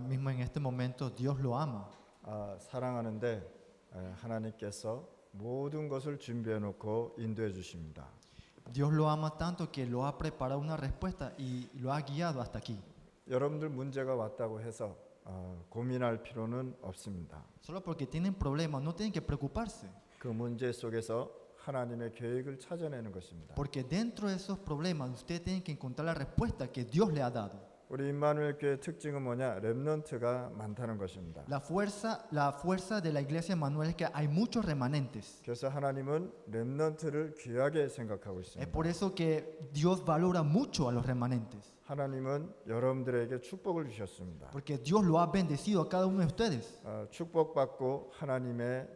mismo en este momento Dios lo ama. 사랑하는데 하나님께서 모든 것을 준비해 놓고 인도해 주십니다. Dios lo ama tanto que lo ha preparado una respuesta y lo ha guiado hasta aquí. 여러분들 문제가 왔다고 해서 고민할 필요는 없습니다. Solo porque tienen problemas, no tienen que preocuparse. 그 문제 속에서 하나님의 계획을 찾아내는 것입니다. Porque dentro de esos problemas ustedes tienen que encontrar la respuesta que Dios le ha dado. 우리 임마누엘 교회 특징은 뭐냐? 렘넌트가 많다는 것입니다. La fuerza de la iglesia Manuel es que hay muchos remanentes. 그래서 하나님은 렘넌트를 귀하게 생각하고 Es 있습니다. por eso que Dios valora mucho a los remanentes. 하나님은 여러분들에게 축복을 주셨습니다. Porque Dios lo ha bendecido a cada uno de ustedes. 축복받고 하나님의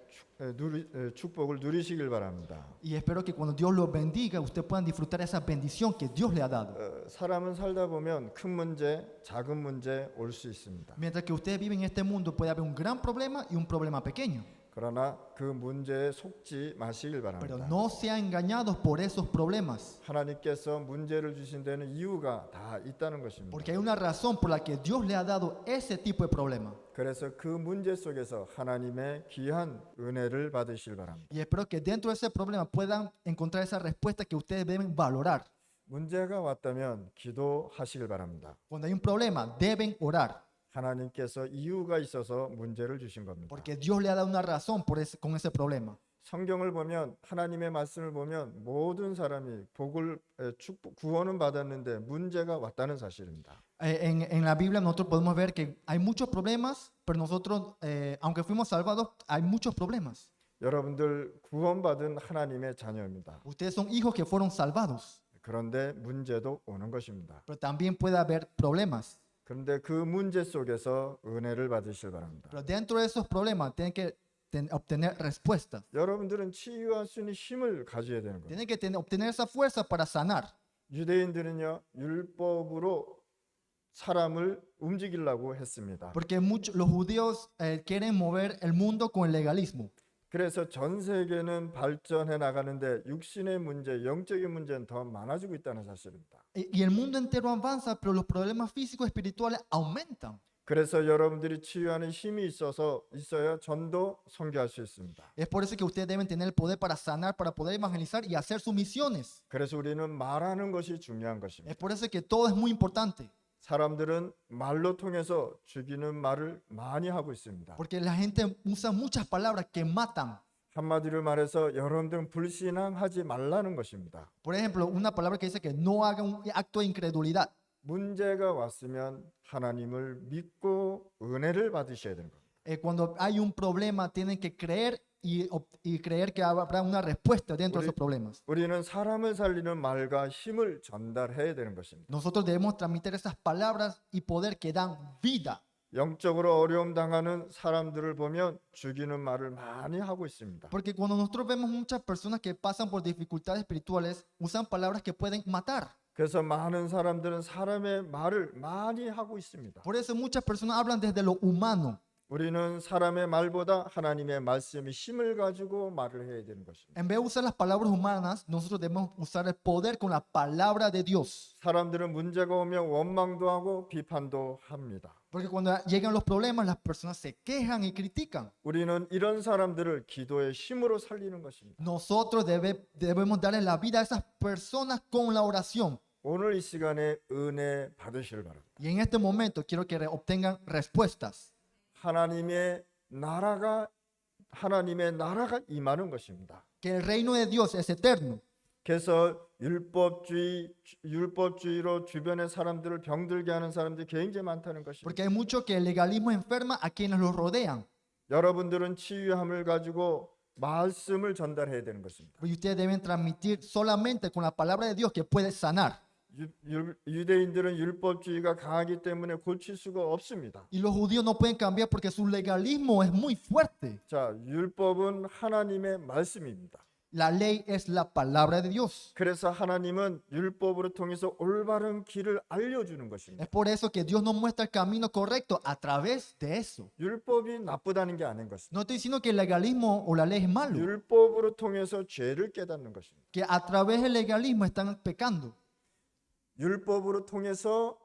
축복을 누리시길 바랍니다. Y espero que cuando Dios los bendiga, ustedes puedan disfrutar esa bendición que Dios le ha dado. 사람은 살다 보면 큰 문제, 작은 문제 올 수 있습니다. Mientras que ustedes viven en este mundo, puede haber un gran problema y un problema pequeño. 그러나 그 문제에 속지 마시길 Pero 바랍니다. no sean engañados por esos problemas. 하나님께서 문제를 주신 데는 이유가 다 있다는 것입니다. Porque hay una razón por la que Dios le ha dado ese tipo de problema. 그래서 그 문제 속에서 하나님의 귀한 은혜를 받으시길 바랍니다. Y espero que dentro de ese problema puedan encontrar esa respuesta que ustedes deben valorar. 문제가 왔다면 기도하시길 바랍니다. Cuando hay un problema, deben orar. 하나님께서 이유가 있어서 문제를 주신 겁니다. Porque Dios le ha dado una razón con ese problema. 성경을 보면 하나님의 말씀을 보면 모든 사람이 구원은 받았는데 문제가 왔다는 사실입니다. En la Biblia nosotros podemos ver que hay muchos problemas, pero nosotros, aunque fuimos salvados, hay muchos problemas. 여러분들 구원받은 하나님의 자녀입니다. Ustedes son hijos que fueron salvados, 그런데 문제도 오는 것입니다. pero también puede haber problemas. 그런데 그 문제 속에서 은혜를 받으시길 바랍니다. Pero dentro de esos problemas tienen que obtener respuestas. 여러분들은 치유할 수 있는 힘을 가져야 되는 거예요. Tienen que obtener esa fuerza para sanar. 유대인들은요 율법으로 사람을 움직이려고 했습니다. Porque los judíos quieren mover el mundo con el legalismo. 그래서 전 세계는 발전해 나가는데 육신의 문제, 영적인 문제는 더 많아지고 있다는 사실입니다. Y el mundo entero avanza, pero los problemas físicos y espirituales aumentan. 그래서 여러분들이 치유하는 힘이 있어야 전도 선교할 수 있습니다. Es por eso que ustedes deben tener el poder para sanar, para poder evangelizar y hacer sus misiones. 그래서 우리는 말하는 것이 중요한 것입니다. Es por eso que todo es muy importante. 사람들은 말로 통해서 죽이는 말을 많이 하고 있습니다. Porque la gente usa muchas palabras que matan. 한마디로 말해서 여러분들은 불신앙하지 말라는 것입니다. Por ejemplo, una palabra que dice que no haga un acto de incredulidad. 문제가 왔으면 하나님을 믿고 은혜를 받으셔야 되는 겁니다. Cuando hay un problema, tienen que creer y creer que habrá una respuesta dentro de esos problemas. 우리는 사람을 살리는 말과 힘을 전달해야 되는 것입니다. Nosotros debemos transmitir esas palabras y poder que dan vida. 영적으로 어려움 당하는 사람들을 보면 죽이는 말을 많이 하고 있습니다. Porque cuando nosotros vemos muchas personas que pasan por dificultades espirituales, usan palabras que pueden matar. 그래서 많은 사람들은 사람의 말을 많이 하고 있습니다. Por eso muchas personas hablan desde lo humano. 우리는 사람의 말보다 하나님의 말씀의 힘을 가지고 말을 해야 되는 것입니다. En vez de usar las palabras humanas, nosotros debemos usar el poder con la palabra de Dios. 사람들은 문제가 오면 원망도 하고 비판도 합니다. Porque cuando llegan los problemas, las personas se quejan y critican. 우리는 이런 사람들을 기도의 힘으로 살리는 것입니다. Nosotros debemos darle la vida a esas personas con la oración. 오늘 이 시간에 은혜 받으시길 바랍니다. Y en este momento quiero que obtengan respuestas. 하나님의 나라가 임하는 것입니다. Que el reino de Dios es eterno. 그래서 율법주의로 주변의 사람들을 병들게 하는 사람들이 굉장히 많다는 것입니다. Porque hay mucho que el legalismo enferma a quienes los rodean. 여러분들은 치유함을 가지고 말씀을 전달해야 되는 것입니다. Y ustedes deben transmitir solamente con la palabra de Dios que puede sanar. 유대인들은 율법주의가 강하기 때문에 고칠 수가 없습니다. Y los judíos no pueden cambiar porque su legalismo es muy fuerte. 자, 율법은 하나님의 말씀입니다. La ley es la palabra de Dios. 그래서 하나님은 율법으로 통해서 올바른 길을 알려주는 Es 것입니다. por eso que Dios nos muestra el camino correcto a través de eso. 율법이 나쁘다는 게 아닌 것입니다. No estoy diciendo que el legalismo o la ley es malo, 율법으로 통해서 죄를 깨닫는 것입니다. que a través del legalismo están pecando. 율법으로 통해서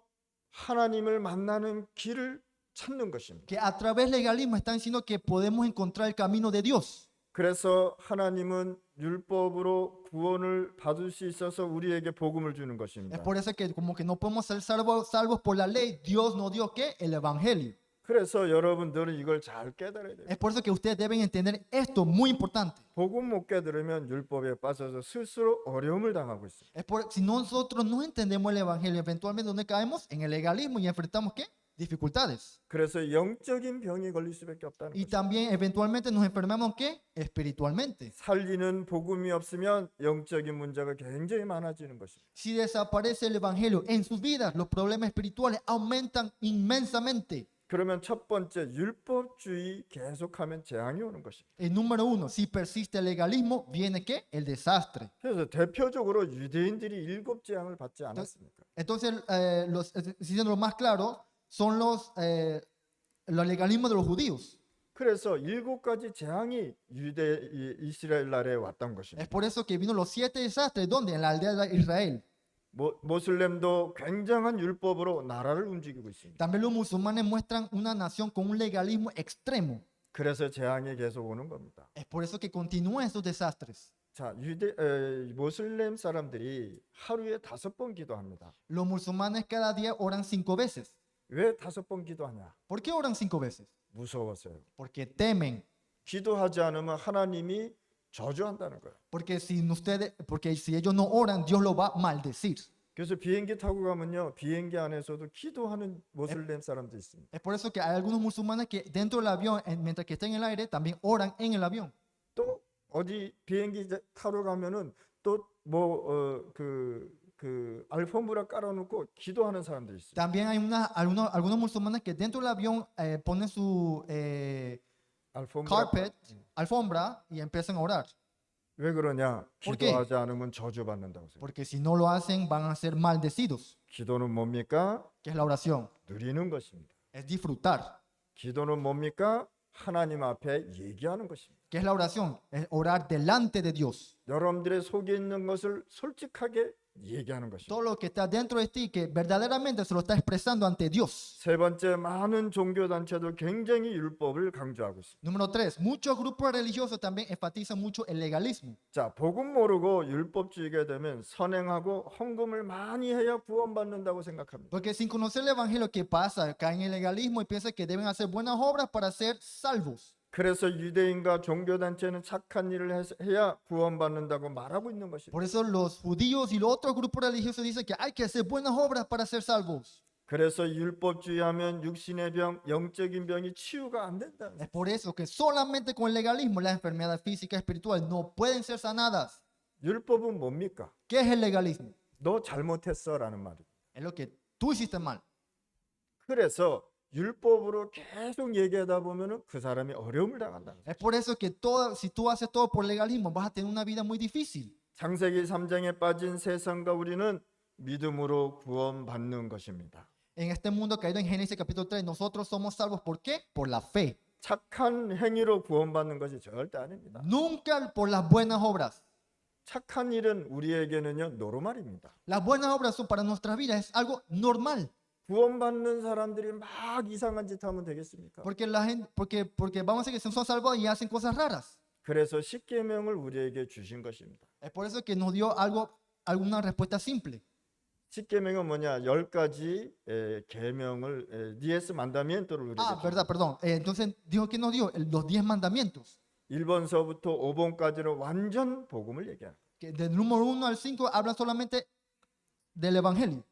하나님을 만나는 길을 찾는 것입니다. Que a través del legalismo están diciendo que podemos encontrar el camino de Dios. 그래서 하나님은 율법으로 구원을 받을 수 있어서 우리에게 복음을 주는 Es 것입니다. por eso que como que no podemos ser salvos por la ley, Dios nos dio ¿qué? El evangelio. 그래서 여러분들은 이걸 잘 깨달아야 돼요. Es por eso que ustedes deben entender esto muy importante. 복음 못 깨달으면 율법에 빠져서 스스로 어려움을 당하고 있어요. Si nosotros no entendemos el evangelio, eventualmente donde caemos en el legalismo y enfrentamos ¿qué? Dificultades. 그래서 영적인 병이 걸릴 수밖에 없다는 Y 거죠. también eventualmente nos enfermamos ¿qué? Espiritualmente. 살리는 복음이 없으면 영적인 문제가 굉장히 많아지는 것입니다. Si desaparece el evangelio en sus vidas, los problemas espirituales aumentan inmensamente. 그러면 첫 번째 율법주의 계속하면 재앙이 오는 것입니다. Número uno, si persiste el legalismo, viene ¿qué? El desastre. 그래서 대표적으로 유대인들이 7 재앙을 받지 않았습니까? Entonces, siendo lo más claro, son los legalismos de los judíos. 그래서 7가지 재앙이 이스라엘 나라에 왔던 것입니다. Es por eso que vino los 7 desastres, ¿dónde? En la aldea de Israel. 모슬렘도 굉장한 율법으로 나라를 움직이고 있습니다. También los musulmanes muestran una nación con un legalismo extremo. 그래서 재앙이 계속 오는 겁니다. Es por eso que continúan estos desastres. 자, 모슬렘 사람들이 하루에 5번 기도합니다. Los musulmanes cada día oran 5 veces. 왜 5번 기도하냐? ¿Por qué oran 5 veces? 무서워서요. Porque temen. 기도하지 않으면 하나님이 저주한다는 거예요. Porque si ellos no oran, Dios lo va a maldecir. 그래서 비행기 타고 가면요, 비행기 안에서도 기도하는 모슬렘 사람도 있습니다. Es por eso que hay algunos musulmanes que dentro del avión, mientras que están en el aire, también oran en el avión. 또 어디 비행기 타러 가면은 또 그 알포mbra 깔아놓고 기도하는 사람들이 있어요. También hay algunos musulmanes que dentro del avión ponen su 알포mbra. alfombra y empiezan a orar. 왜 그러냐? ¿Por qué? 기도하지 않으면 저주받는다고 생각해요. Porque si no lo hacen, van a ser maldecidos. 기도는 뭡니까? ¿Qué es la oración? 누리는 것입니다. Es disfrutar. 기도는 뭡니까? 하나님 앞에 얘기하는 것입니다. ¿Qué es la oración? Es orar delante de Dios. 여러분들의 속에 있는 것을 솔직하게 얘기하는 것입니다. Todo lo que está dentro de ti, que verdaderamente se lo está expresando ante Dios. 세 번째, 많은 종교단체도 굉장히 율법을 강조하고 있습니다. Número 3, muchos grupos religiosos también enfatizan mucho el legalismo. 자, 복음 모르고 율법주의가 되면 선행하고 헌금을 많이 해야 구원받는다고 생각합니다. Porque sin conocer el evangelio, ¿qué pasa? Caen en el legalismo y piensan que deben hacer buenas obras para ser salvos. 그래서 유대인과 종교단체는 착한 일을 해야 구원받는다고 말하고 있는 것입니다. Por eso los judíos y los otros grupos religiosos dicen que hay que hacer buenas obras para ser salvos. 그래서 율법주의하면 육신의 병, 영적인 병이 치유가 안 된다. Es por eso que solamente con el legalismo las enfermedades físicas y espirituales no pueden ser sanadas. 율법은 뭡니까? ¿Qué es el legalismo? 너 잘못했어라는 말이에요. Es lo que tú hiciste mal. 그래서 율법으로 계속 얘기하다 보면은 그 사람이 어려움을 당한다. Es por eso que si tú haces todo por legalismo, vas a tener una vida muy difícil. 창세기 3장에 빠진 세상과 우리는 믿음으로 구원받는 것입니다. En este mundo caído en Génesis capítulo 3, nosotros somos salvos. ¿Por qué? Por la fe. 착한 행위로 구원받는 것이 절대 아닙니다. Nunca por las buenas obras. 착한 일은 우리에게는요 노르말입니다. Las buenas obras son para nuestras vidas, es algo normal. 구원받는 사람들이 막 이상한 짓 하면 되겠습니까? Porque la gente, porque vamos a decir que son salvos y hacen cosas raras. 그래서 십계명을 우리에게 주신 것입니다. Es por eso que nos dio alguna respuesta simple. 십계명은 뭐냐? 10가지 계명을 10 mandamiento를 우리에게 Ah, 줍니다. verdad, perdón. Entonces dijo que nos dio los 10 mandamientos. 1번서부터 5번까지는 완전 복음을 얘기합니다. Que del número 1 al 5 hablan solamente del evangelio.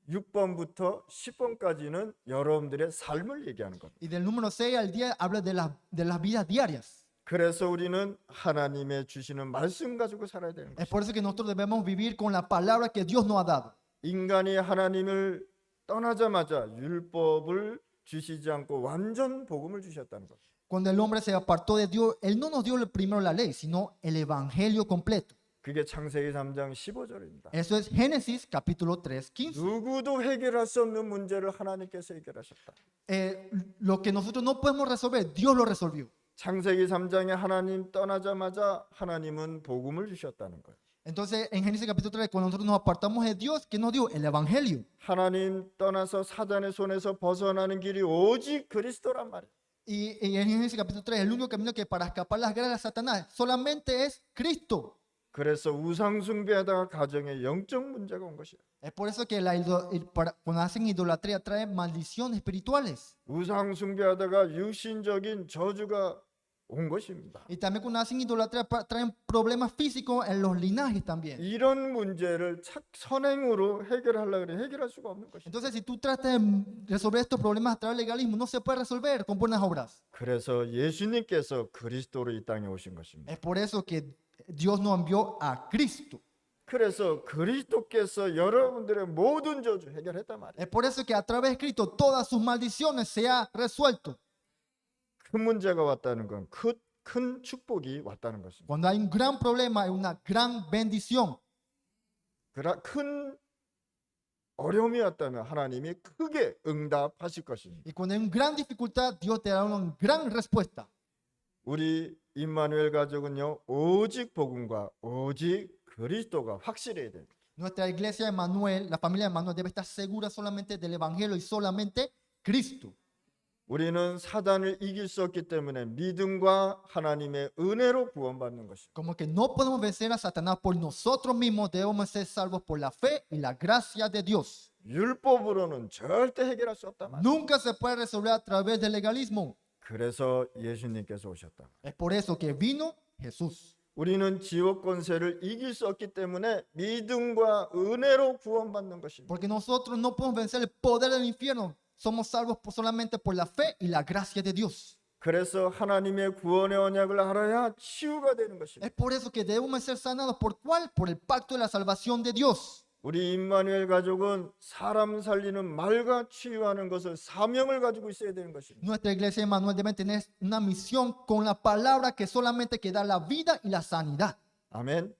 6번부터 10번까지는 여러분들의 삶을 얘기하는 겁니다. Y del número 6 al 10 habla de las vidas diarias. 그래서 우리는 하나님의 주시는 말씀 가지고 살아야 되는 Es 것입니다. por eso que nosotros debemos vivir con la palabra que Dios nos ha dado. 인간이 하나님을 떠나자마자 율법을 주시지 않고 완전 복음을 주셨다는 것. Cuando el hombre se apartó de Dios, Él no nos dio primero la ley, sino el evangelio completo. 그게 창세기 3장 15절입니다. Eso es Génesis capítulo 3, 15. 누구도 해결할 수 없는 문제를 하나님께서 해결하셨다. Lo que nosotros no podemos resolver, Dios lo resolvió. 창세기 3장에 하나님 떠나자마자 하나님은 복음을 주셨다는 거예요. Entonces, en Génesis capítulo 3, cuando nosotros nos apartamos de Dios, ¿qué nos dio? El Evangelio. 하나님 떠나서 사단의 손에서 벗어나는 길이 오직 그리스도란 말이에요. Y en Génesis capítulo 3, el único camino que para escapar las guerras de Satanás solamente es Cristo. 그래서 우상 숭배하다가 가정에 영적 문제가 온 것이에요. Es por eso que cuando hacen idolatría trae maldiciones espirituales. 우상 숭배하다가 육신적인 저주가 온 것입니다. Y también cuando hacen idolatría traen problemas físicos en los linajes también. 이런 문제를 선행으로 해결하려고 그래 해결할 수가 없는 것입니다. Entonces, si tú tratas de resolver estos problemas a través del legalismo, no se puede resolver con buenas obras. 그래서 예수님께서 그리스도로 이 땅에 오신 것입니다. Es por eso que Dios nos envió a Cristo. 그래서 그리스도께서 여러분들의 모든 저주 해결했단 말이에요. Es por eso que a través de Cristo todas sus maldiciones se ha resuelto. 큰 문제가 왔다는 건 큰 축복이 왔다는 것입니다. Cuando hay un gran problema, hay una gran bendición. 큰 어려움이 왔다면 하나님이 크게 응답하실 것입니다. Y cuando hay una gran dificultad, Dios te da una gran respuesta. 우리 임마누엘 가족은요, 오직 복음과 오직 그리스도가 확실해야 돼요. Nuestra iglesia de Manuel, la familia de Manuel debe estar segura solamente del Evangelio y solamente Cristo. 우리는 사단을 이길 수 없기 때문에 믿음과 하나님의 은혜로 구원받는 것입니다. Como que no podemos vencer a Satanás por nosotros mismos, debemos ser salvos por la fe y la gracia de Dios. 율법으로는 절대 해결할 수 없단 말이에요. Nunca se puede resolver a través del legalismo. 그래서 예수님께서 오셨다. Es por eso que vino Jesús. 우리는 지옥 권세를 이길 수 없기 때문에 믿음과 은혜로 구원받는 것입니다. Porque nosotros no podemos vencer el poder del infierno. Somos salvos solamente por la fe y la gracia de Dios. 그래서 하나님의 구원의 언약을 알아야 치유가 되는 것입니다. Es por eso que debemos ser sanados. ¿Por cuál? Por el pacto de la salvación de Dios. 우리 임마누엘 가족은 사람 살리는 말과 치유하는 것을 사명을 가지고 있어야 되는 것입니다. Nuestra iglesia de Manuel debe tener una misión con la palabra que solamente que da la vida y la sanidad. 아멘.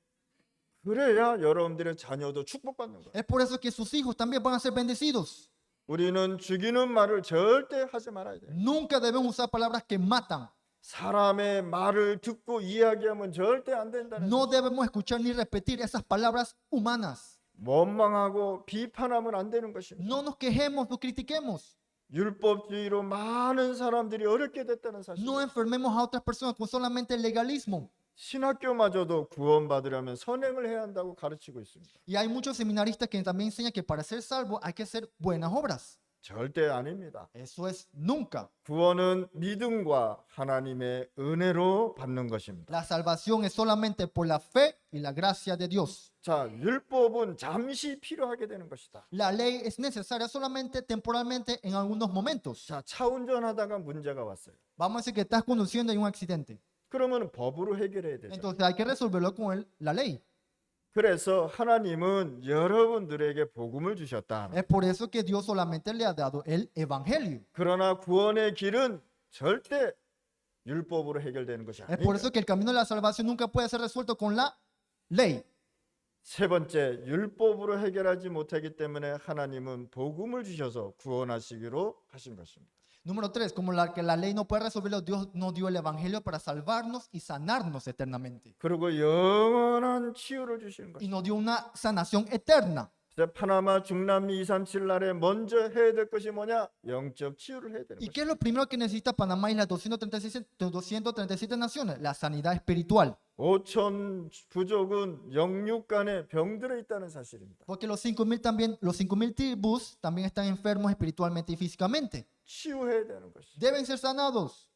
그래야 여러분들의 자녀도 축복받는 거예요. Es por eso que sus hijos también van a ser bendecidos. 우리는 죽이는 말을 절대 하지 말아야 돼요. Nunca debemos usar palabras que matan. 사람의 말을 듣고 이야기하면 절대 안 된다는 No debemos escuchar ni repetir esas palabras humanas. 원망하고 비판하면 안 되는 것입니다. No nos quejemos, no critiquemos. 율법주의로 많은 사람들이 어렵게 됐다는 사실. No enfermemos a otras personas con solamente el legalismo. 신학교마저도 구원받으려면 선행을 해야 한다고 가르치고 있습니다. Y hay muchos seminaristas que también enseñan que para ser salvo hay que hacer buenas obras. 절대 아닙니다. Eso es nunca. 구원은 믿음과 하나님의 은혜로 받는 것입니다. La salvación es solamente por la fe y la gracia de Dios. 자, 율법은 잠시 필요하게 되는 것이다. La ley es necesaria solamente temporalmente en algunos momentos. 자, 차 운전하다가 문제가 왔어요. Vamos a decir que estás conduciendo y hay un accidente. 그러면 법으로 해결해야 되죠. Entonces hay que resolverlo con la ley. 그래서 하나님은 여러분들에게 복음을 주셨다. Es por eso que Dios solamente le ha dado el evangelio. 그러나 구원의 길은 절대 율법으로 해결되는 것이 Es por 아닙니다. eso que el camino de la salvación nunca puede ser resuelto con la ley. 세 번째, 율법으로 해결하지 못하기 때문에 하나님은 복음을 주셔서 구원하시기로 하신 것입니다. Número 3, como que la ley no puede resolverlo, Dios nos dio el evangelio para salvarnos y sanarnos eternamente. 그리고 영원한 치유를 주시는 Y 것입니다. nos dio una sanación eterna. 그래서 파나마 중남미 237 날에 먼저 해야 될 것이 뭐냐? 영적 치유를 해야 되는 ¿Y 것입니다. qué es lo primero que necesita Panamá y las 237 naciones? La sanidad espiritual. 5천 부족은 영육 간에 병들어 있다는 사실입니다. Porque los 5,000 tribus también están enfermos espiritualmente y físicamente. 치유해야 되는 것입니다. Deben ser sanados.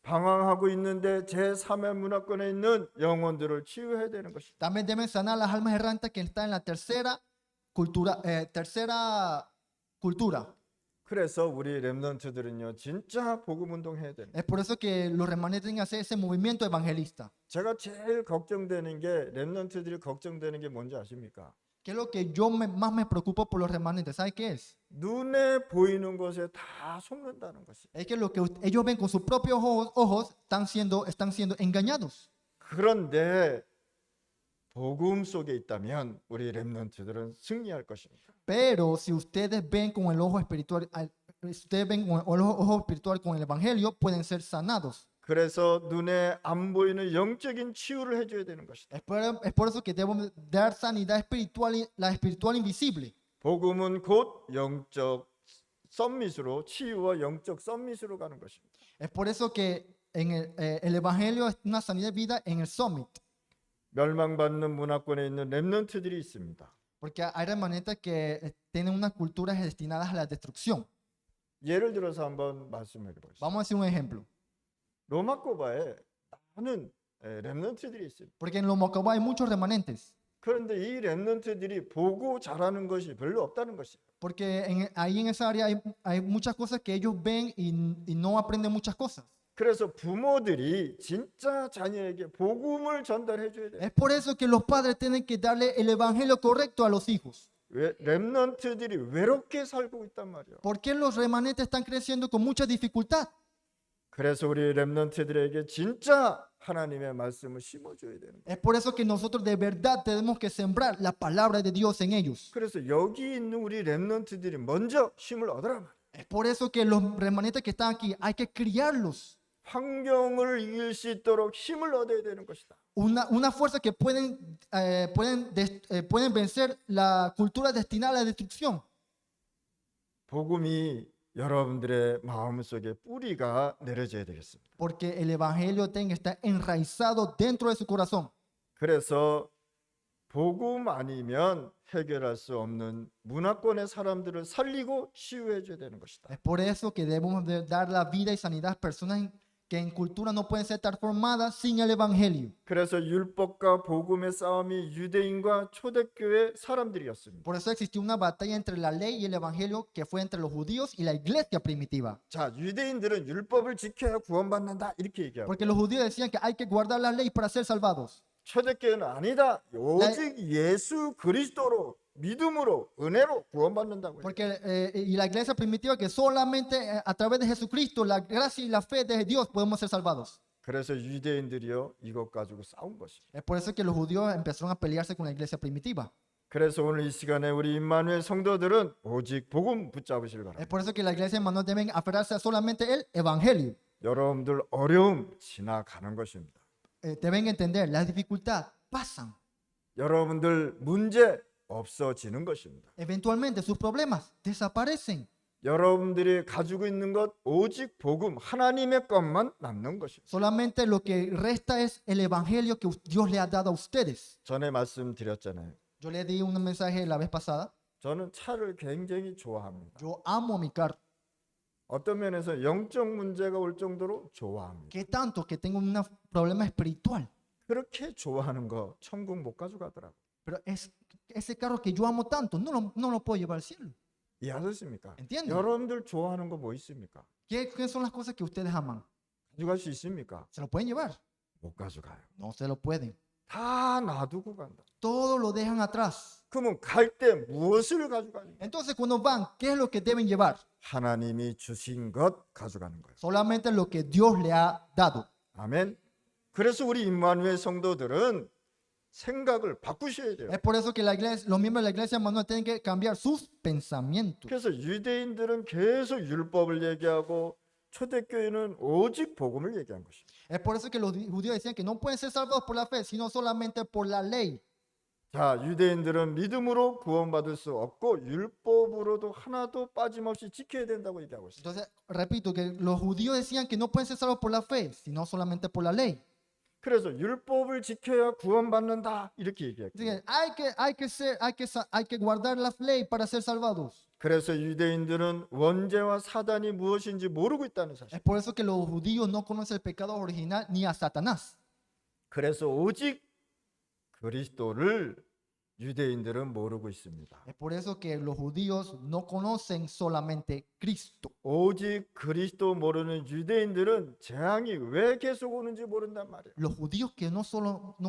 방황하고 있는데 제3의 문화권에 있는 영혼들을 치유해야 되는 것입니다. También deben sanar las almas errantes que están en la tercera cultura. 그래서 우리 렘넌트들은요 진짜 복음 운동해야 됩니다. Es por eso que los remanentes tienen que hacer ese movimiento evangelista. 제가 제일 걱정되는 게 렘넌트들이 걱정되는 게 뭔지 아십니까? ¿Qué es lo que yo más me preocupo por los remanentes? ¿Sabe qué es? 눈에 보이는 것에 다 속는다는 것이. Es que lo que ellos ven con sus propios ojos están siendo engañados. 그런데 복음 속에 있다면 우리 렘넌트들은 승리할 것입니다. Pero si ustedes ven con el ojo espiritual, con el evangelio, pueden ser sanados. 그래서 눈에 안 보이는 영적인 치유를 해줘야 되는 것이다. Es por eso que debemos dar sanidad espiritual, la espiritual invisible. 복음은 곧 영적 썸밋으로 치유와 영적 썸밋으로 가는 것입니다. Es por eso que el Evangelio es una sanidad de vida en el summit. 멸망받는 문화권에 있는 렘넌트들이 있습니다. Porque hay remanentes que tienen unas culturas destinadas a la destrucción. 예를 들어서 한번 말씀해 보겠습니다. Vamos a decir un ejemplo. 로마코바에 많은 렘넌트들이 있습니다. Porque en los Mocabá hay muchos remanentes. 그런데 이 렘넌트들이 보고 잘하는 것이 별로 없다는 것이에요. Porque ahí en esa área hay muchas cosas que ellos ven y no aprenden muchas cosas. 그래서 부모들이 진짜 자녀에게 복음을 전달해 줘야 돼요. Es por eso que los padres tienen que darle el evangelio correcto a los hijos. 왜 렘넌트들이 외롭게 살고 있단 말이에요. ¿Por qué los remanentes están creciendo con mucha dificultad? 그래서 우리 렘넌트들에게 진짜 하나님의 말씀을 심어줘야 되는 거예요. Es por eso que nosotros de verdad tenemos que sembrar la palabra de Dios en ellos. 그래서 여기 있는 우리 렘넌트들이 먼저 힘을 얻으라 말이에요. Es por eso que los remanentes que están aquí hay que criarlos. 환경을 이길 수 있도록 힘을 얻어야 되는 것이다. Una fuerza que pueden vencer la cultura destinada a la destrucción. 복음이 여러분들의 마음속에 뿌리가 내려져야 되겠습니다. Porque el evangelio tiene que estar enraizado dentro de su corazón. 그래서 복음 아니면 해결할 수 없는 문화권의 사람들을 살리고 치유해 줘야 되는 것이다. Es por eso que debemos de dar la vida y sanidad a personas que en cultura no pueden ser transformadas sin el evangelio. 그래서 율법과 복음의 싸움이 유대인과 초대교회 사람들이었습니다. Por eso existió una batalla entre la ley y el evangelio que fue entre los judíos y la iglesia primitiva. 자, 유대인들은 율법을 지켜야 구원받는다 이렇게 얘기하고, Porque los judíos decían que hay que guardar la ley para ser salvados. 초대교회는 아니다. 오직 예수 그리스도로 믿음으로 은혜로 구원받는다고 해요. Porque y la iglesia primitiva que solamente a través de Jesucristo, la gracia y la fe de Dios podemos ser salvados. 그래서 유대인들이요 이것 가지고 싸운 것이죠. Es por eso que los judíos empezaron a pelearse con la iglesia primitiva. 그래서 오늘 이 시간에 우리 임마누엘 성도들은 오직 복음 붙잡으시길 Es 바랍니다. por eso que la iglesia hermanos deben aferrarse a solamente el evangelio. 여러분들 어려움 지나가는 것입니다. Deben entender, las dificultades pasan. 여러분들 문제 없어지는 것입니다. Eventualmente sus problemas desaparecen. 여러분들이 가지고 있는 것 오직 복음 하나님의 것만 남는 것입니다. Solamente lo que resta es el evangelio que Dios le ha dado a ustedes. 전에 말씀드렸잖아요. Yo le di un mensaje la vez pasada. 저는 차를 굉장히 좋아합니다. Yo amo mi carro. 어떤 면에서 영적 문제가 올 정도로 좋아합니다. Que tanto que tengo un problema espiritual. 그렇게 좋아하는 거 천국 못 가져가더라고요. Pero ese carro que yo amo tanto, no lo puedo llevar al cielo. 이해하셨습니까? Entiendo. 여러분들 좋아하는 거 뭐 있습니까? ¿Qué son las cosas que ustedes aman? 가져갈 수 있습니까? ¿Se lo pueden llevar? 못 가져가요. No se lo pueden. 다 놔두고 간다. Todo lo dejan atrás. 그러면 갈 때 무엇을 가져가냐? Entonces cuando van, ¿qué es lo que deben llevar? 하나님이 주신 것 가져가는 거예요. Solamente lo que Dios le ha dado. 아멘. 그래서 우리 임마누엘 성도들은 생각을 바꾸셔야 돼요. Es por eso que los miembros de la iglesia Manuel tienen que cambiar sus pensamientos. 그래서 유대인들은 계속 율법을 얘기하고 초대교회는 오직 복음을 얘기한 것입니다. Es por eso que los judíos decían que no pueden ser salvados por la fe, sino solamente por la ley. 자, 유대인들은 믿음으로 구원받을 수 없고 율법으로도 하나도 빠짐없이 지켜야 된다고 얘기하고 있습니다. Entonces, repito, que los judíos decían que no pueden ser salvos por la fe, sino solamente por la ley. 그래서 율법을 지켜야 구원받는다 이렇게 Así 얘기했어요. que hay que guardar la ley para ser salvados. 그래서 유대인들은 원죄와 사단이 무엇인지 모르고 있다는 사실. Es por eso que los judíos no conocen el pecado original ni a Satanás. 그래서 오직 그리스도를 유대인들은 모르고 있습니다. Es por eso que los judíos no conocen solamente Cristo. 오직 그리스도 모르는 유대인들은 재앙이 왜 계속 오는지 모른단 말이에요. Los judíos que no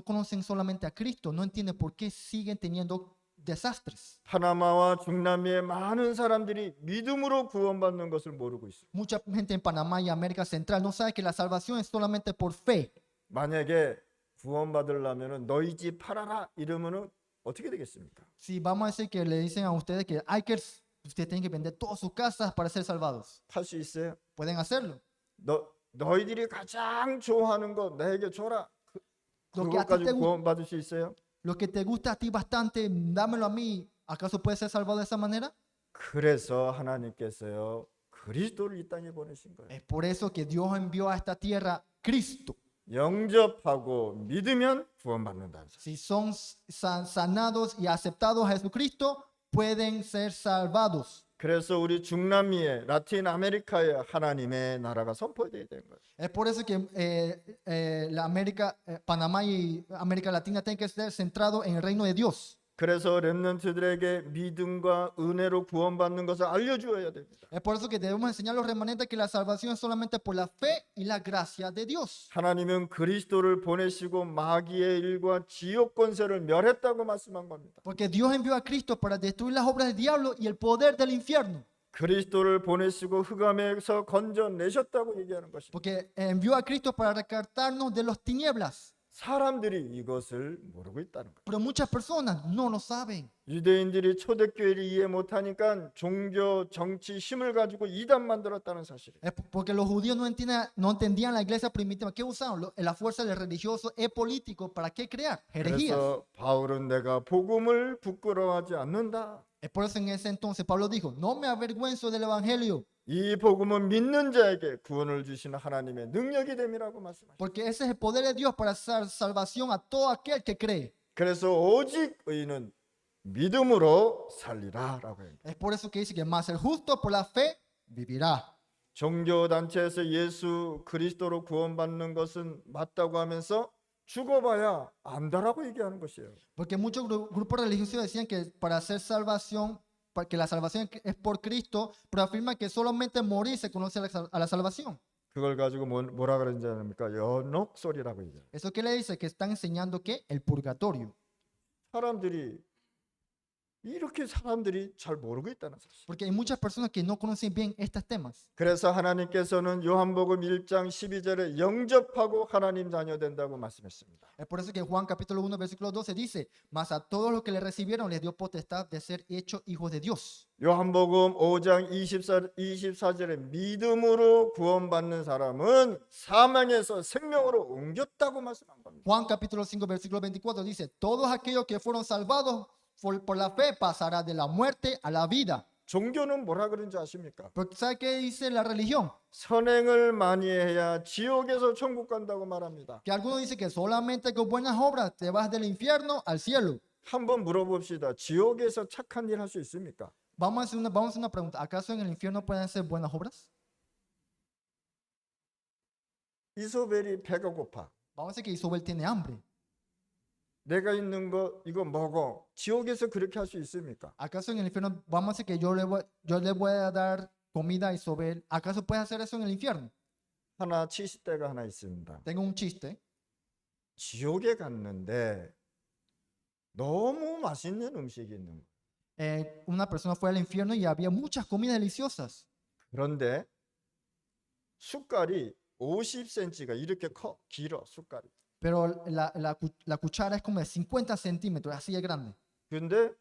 conocen solamente a Cristo no entienden por qué siguen teniendo desastres. 파나마와 중남미의 많은 사람들이 믿음으로 구원받는 것을 모르고 있어요. Mucha gente en Panamá y América Central no sabe que la salvación es solamente por fe. 만약에 구원받으려면 너희 집 팔아라 이러면은 어떻게 되겠습니까? Si vamos a decir que le dicen a ustedes que ustedes tienen que vender todas sus casas para ser salvados, 팔 수 있어요? pueden hacerlo. 너희들이 가장 좋아하는 거 내게 줘라. Lo que a 그것 ti te 가지고 gusta, 구원받을 수 있어요? lo que te gusta a ti bastante, dámelo a mí. ¿Acaso puedes ser salvado de esa manera? 그래서 하나님께서요 그리스도를 이 땅에 보내신 거예요. Es por eso que Dios envió a esta tierra Cristo. 영접하고 믿으면 구원받는다는 사실. Si son sanados y aceptados a Jesucristo, pueden ser salvados. 그래서 우리 중남미의 라틴 아메리카의 하나님의 나라가 선포되어야 되는 거예요. Es por eso que la América, Panamá y América Latina tienen que ser centrados en el reino de Dios. 그래서 렘넌트들에게 믿음과 은혜로 구원받는 것을 알려주어야 됩니다. Es por eso que debemos enseñar a los remanentes que la salvación es solamente por la fe y la gracia de Dios. 하나님은 그리스도를 보내시고 마귀의 일과 지옥 권세를 멸했다고 말씀한 겁니다. Porque Dios envió a Cristo para destruir las obras del diablo y el poder del infierno. 그리스도를 보내시고 흑암에서 건져내셨다고 얘기하는 것입니다. Porque envió a Cristo para rescatarnos de las tinieblas. 사람들이 이것을 모르고 있다는 거예요. Pero muchas personas no lo saben. 유대인들이 초대교회를 이해 못하니까 종교, 정치, 힘을 가지고 이단 만들었다는 사실이에요. Es porque los judíos no entendían la iglesia primitiva. ¿Qué usaban? La fuerza del religioso es político. ¿Para qué crear? Herejías. 그래서 바울은 내가 복음을 부끄러워하지 않는다. Es por eso en ese entonces Pablo dijo, no me avergüenzo del evangelio. 이 복음은 믿는 자에게 구원을 주시는 하나님의 능력이 됨이라고 말씀하셨습니다. Porque ese es el poder de Dios para hacer salvación a todo aquel que cree. 그래서 오직 의인은 믿음으로 살리라라고 합니다. Es por eso que dice que más el justo por la fe vivirá. 종교 단체에서 예수 그리스도로 구원받는 것은 맞다고 하면서 죽어봐야 안다라고 얘기하는 것이에요. Porque muchos grupos religiosos decían que para hacer salvación, para que la salvación es por Cristo, pero afirman que solamente morir se conoce a la salvación. 그걸 가지고 뭐라 그러는지 아닙니까? 연옥소리라고 얘기해요. ¿Eso qué le dice? Que están enseñando que el purgatorio. 이렇게 사람들이 잘 모르고 있다는 사실. Porque hay muchas personas que no conocen bien estos temas. 그래서 하나님께서는 요한복음 1장 12절에 영접하고 하나님 자녀 된다고 말씀했습니다. Es por eso que Juan capítulo 1 versículo 12 dice, mas a todos los que le recibieron les dio potestad de ser hechos hijos de Dios. 요한복음 5장 24절에 믿음으로 구원받는 사람은 사망에서 생명으로 옮겼다고 말씀한 겁니다. Juan capítulo 5 versículo 24 dice, todos aquellos que fueron salvados por la fe pasará de la muerte a la vida. 종교는 뭐라 그런지 아십니까? Porque ¿sabe qué dice la religión? 선행을 많이 해야 지옥에서 천국 간다고 말합니다. Que algunos dicen que solamente con buenas obras te vas del infierno al cielo. 한번 물어봅시다. 지옥에서 착한 일 할 수 있습니까? Vamos a hacer una pregunta. ¿Acaso en el infierno pueden hacer buenas obras? 이소벨이 배가 고파. Vamos a decir que Isobel tiene hambre. 내가 있는 거 이거 먹어. 지옥에서 그렇게 할 수 있습니까? ¿Acaso en el infierno vamos a decir que yo le voy a dar comida a Isobel? ¿Acaso puedes hacer eso en el infierno? 하나 70대가 하나 있습니다. Tengo un chiste. 지옥에 갔는데 너무 맛있는 음식이 있는 거예요. Una persona fue al infierno y había muchas comidas deliciosas. 그런데 숟갈이 50cm가 이렇게 길어 숟갈이. Pero la cuchara es como de 50 centímetros, así de grande. 그런데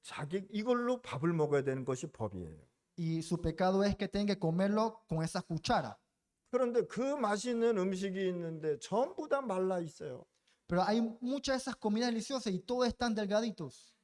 자기 이걸로 밥을 먹어야 되는 것이 법이에요. Y su pecado es que tienen que comerlo con esa cuchara. 그런데 그 맛있는 음식이 있는데 전부 다 말라 있어요. Pero hay muchas de esas comidas deliciosas y todos están delgaditos.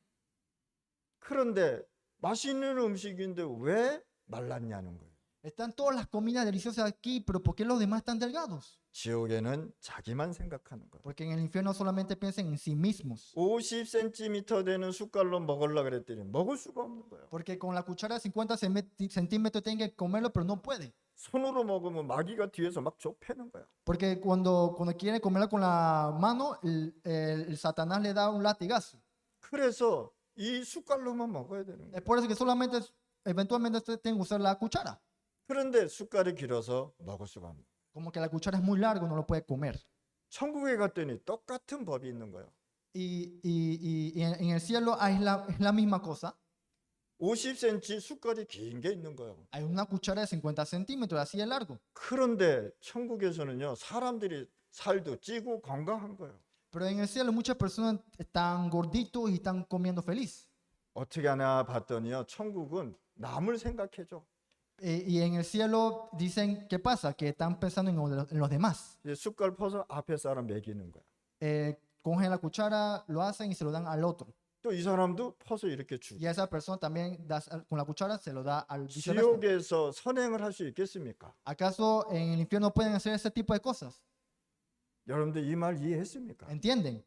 그런데 맛있는 음식인데 왜 말랐냐는 거예요. Están todas las comidas deliciosas aquí, pero ¿por qué los demás están delgados? 지옥에는 자기만 생각하는 거예요. Porque en el infierno solamente piensan en sí mismos. 50cm 되는 숟갈로 먹으려고 그랬더니 먹을 수가 없는 거예요. Porque con la cuchara de 50 centímetros tienen que comerlo, pero no puede. 손으로 먹으면 마귀가 뒤에서 막 좁혀는 거예요. Porque cuando quiere comerlo con la mano, el Satanás le da un latigazo. 그래서 이 숟갈로만 먹어야 되는 거예요. Es por eso que solamente, eventualmente usted tiene que usar la cuchara. 그런데 숟갈이 길어서 먹을 수가 없는 거예요. Como que la cuchara es muy larga, no lo puede comer. 천국에 갔더니 똑같은 법이 있는 거예요. Y en el cielo es la misma cosa. 50cm 숟갈이 긴 게 있는 거예요. Hay una cuchara de 50 centímetros, así de largo. 그런데 천국에서는요, 사람들이 살도 찌고 건강한 거예요. Pero en el cielo muchas personas están gorditos y están comiendo feliz. 어떻게 하나 봤더니요, 천국은 남을 생각해줘. Y en el cielo dicen, ¿qué pasa? Que están pensando en los demás. 이제 숟갈 퍼서 앞에 사람 먹이는 거야. Cogen la cuchara, lo hacen y se lo dan al otro. 또 이 사람도 퍼서 이렇게 주고. Y a esa persona también con la cuchara se lo da al viceversa. 지옥에서 선행을 할 수 있겠습니까? ¿Acaso en el infierno pueden hacer ese tipo de cosas? 여러분들 이 말 이해했습니까? ¿Entienden?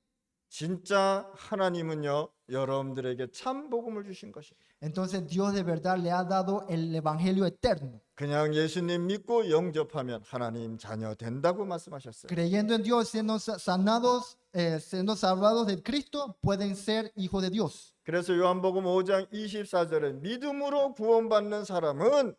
진짜 하나님은요 여러분들에게 참 복음을 주신 것입니다. Entonces Dios de verdad le ha dado el evangelio eterno. 그냥 예수님 믿고 영접하면 하나님 자녀 된다고 말씀하셨어요. Creyendo en Dios, siendo sanados, siendo salvados de Cristo, pueden ser hijos de Dios. 그래서 요한복음 5장 24절에 믿음으로 구원받는 사람은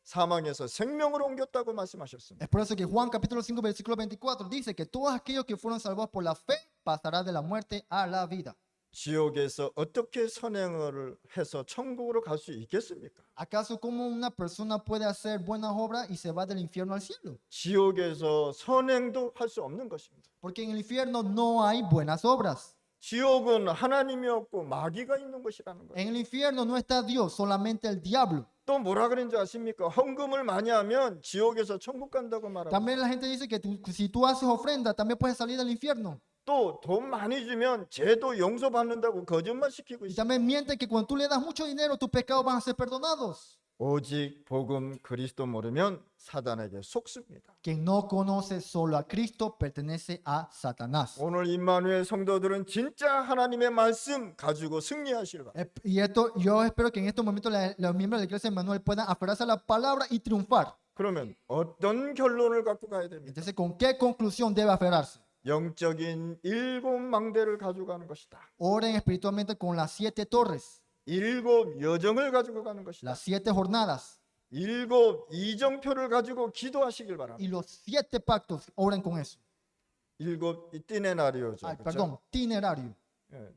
사망에서 생명으로 옮겼다고 말씀하셨습니다. Es por eso que Juan capítulo 5 versículo 24 dice que todos aquellos que fueron salvados por la fe pasarán de la muerte a la vida. 지옥에서 어떻게 선행을 해서 천국으로 갈 수 있겠습니까? ¿Acaso cómo una persona puede hacer buenas obras y se va del infierno al cielo? 지옥에서 선행도 할 수 없는 것입니다. Porque en el infierno no hay buenas obras. 지옥은 하나님이 없고 마귀가 있는 것이라는 거예요. En el infierno no está Dios, solamente el diablo. 또 뭐라 그런지 아십니까? 헌금을 많이 하면 지옥에서 천국 간다고 말하고 También la gente dice que si tú haces ofrenda, también puedes salir del infierno. 또 돈 많이 주면 죄도 용서받는다고 거짓말 시키고 Y 있어요. también mienten que cuando tú le das mucho dinero, tus pecados van a ser perdonados. 오직 복음 그리스도 모르면 사단에게 속습니다. Quien no conoce solo a Cristo pertenece a Satanás. 오늘 임마누엘 성도들은 진짜 하나님의 말씀 가지고 승리하시길 바랍니다. Y esto, yo espero que en estos momentos los miembros de la iglesia de Emmanuel puedan aferrarse a la palabra y triunfar. 그러면 어떤 결론을 갖고 가야 됩니까? Entonces, ¿con qué conclusión debe aferrarse? 영적인 7망대를 가지고 가는 것이다. Oren espiritualmente con las 7 torres, 7 여정을 가지고 가는 것이다. las 7 jornadas 7 이정표를 가지고 기도하시길 바랍니다. y los 7 pactos. Oren con eso. 7 이티네나리오죠. Ay, 그렇죠? perdón, itinerario. 예.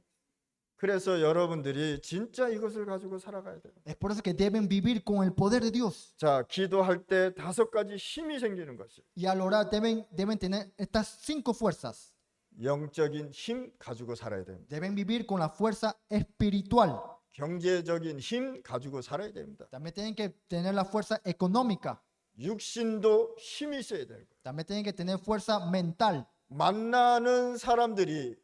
그래서 여러분들이 진짜 이것을 가지고 살아가야 돼요. Es por eso que deben vivir con el poder de Dios. 자, 기도할 때 5가지 힘이 생기는 것이에요. Y al orar deben tener estas 5 fuerzas. 영적인 힘 가지고 살아야 됩니다. Deben vivir con la fuerza espiritual. 경제적인 힘 가지고 살아야 됩니다. También tienen que tener la fuerza económica. 육신도 힘이 있어야 되고. También tienen que tener fuerza mental. 만나는 사람들이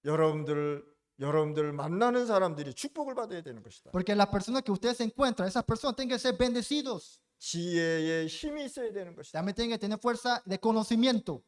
여러분들 만나는 사람들이 축복을 받아야 되는 것이다. Porque las personas que ustedes encuentran, esas personas tienen que ser bendecidos. 지혜의 힘이 있어야 되는 것이다. También tienen que tener fuerza de conocimiento.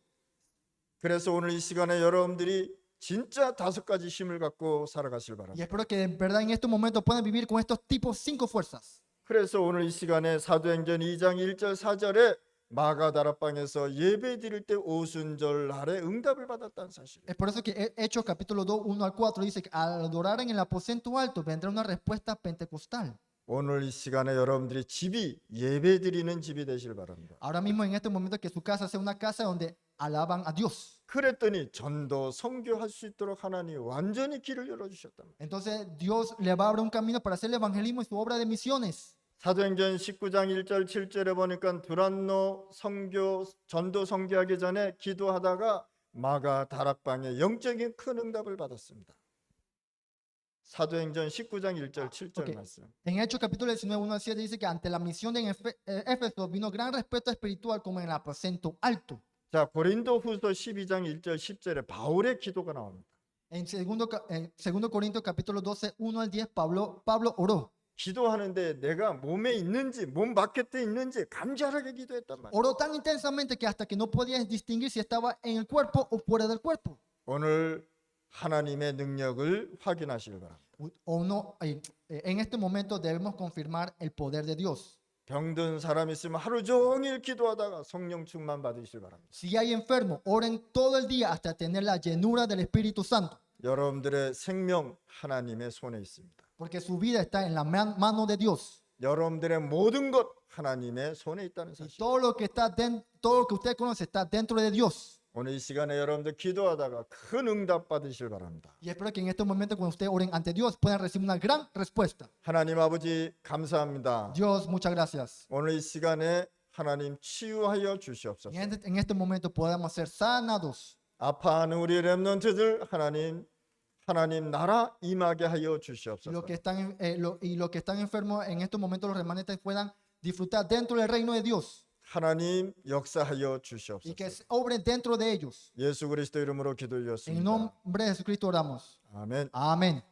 그래서 오늘 이 시간에 여러분들이 진짜 5가지 힘을 갖고 살아가실 Y 바랍니다. espero que en verdad en estos momentos puedan vivir con estos tipos 5 fuerzas. 그래서 오늘 이 시간에 사도행전 2장 1절 4절에 마가다락방에서 예배 드릴 때 오순절 날에 응답을 받았다는 사실. Es por eso que Hechos capítulo 2, 1 al 4 dice que al adorar en el aposento alto vendrá una respuesta pentecostal. 오늘 이 시간에 여러분들이 집이 예배 드리는 집이 되시길 바랍니다. Ahora mismo en este momento que su casa sea una casa donde alaban a Dios. 그랬더니 전도 선교할 수 있도록 하나님 완전히 길을 열어주셨다. Entonces Dios le va a abrir un camino para hacer el evangelismo y su obra de misiones. 사도행전 19장 1절 7절에 보니까 두란노 전도 선교하기 전에 기도하다가 마가 다락방에 영적인 큰 응답을 받았습니다. 사도행전 19장 1절 7절 Okay. 말씀. En Hechos capítulo 19, 1 al 7 dice que ante la misión de Éfeso vino gran respeto espiritual como en el aposento alto. 자, 고린도후서 12장 1절 10절에 바울의 기도가 나옵니다. En segundo Corintios capítulo 12, 1 al 10, Pablo oró. 기도하는데 내가 몸에 있는지 몸 바깥에 있는지 간절하게 기도했단 말이에요. Oró tan intensamente que hasta que no podías distinguir si estaba en el cuerpo o fuera del cuerpo. 오늘 하나님의 능력을 확인하시길 바랍니다. O no, en este momento debemos confirmar el poder de Dios. 병든 사람 있으면 하루 종일 기도하다가 성령 충만 받으시길 바랍니다. Si hay enfermos, oren todo el día hasta tener la llenura del Espíritu Santo. 여러분들의 생명 하나님의 손에 있습니다. Porque su vida está en la mano de Dios. 여러분들의 모든 것 하나님의 손에 있다는 Y 사실. todo lo que usted conoce está dentro de Dios. 오늘 이 시간에 여러분들 기도하다가 큰 응답 받으시길 바랍니다. Y espero que en estos momentos cuando ustedes oren ante Dios puedan recibir una gran respuesta. 하나님 아버지 감사합니다. Dios, muchas gracias. 오늘 이 시간에 하나님 치유하여 Y 주시옵소서. en este momento podamos ser sanados. 아파하는 우리 렘넌트들 하나님 하나님 나라 임하게 하여 Y los 주시옵소서. que están, y los que están enfermos en estos momentos, los remanentes puedan disfrutar dentro del reino de Dios 하나님 역사하여 y 주시옵소서. que obren dentro de ellos. 예수 그리스도 이름으로 En 기도드렸습니다. nombre de Jesucristo oramos. 아멘. Amén.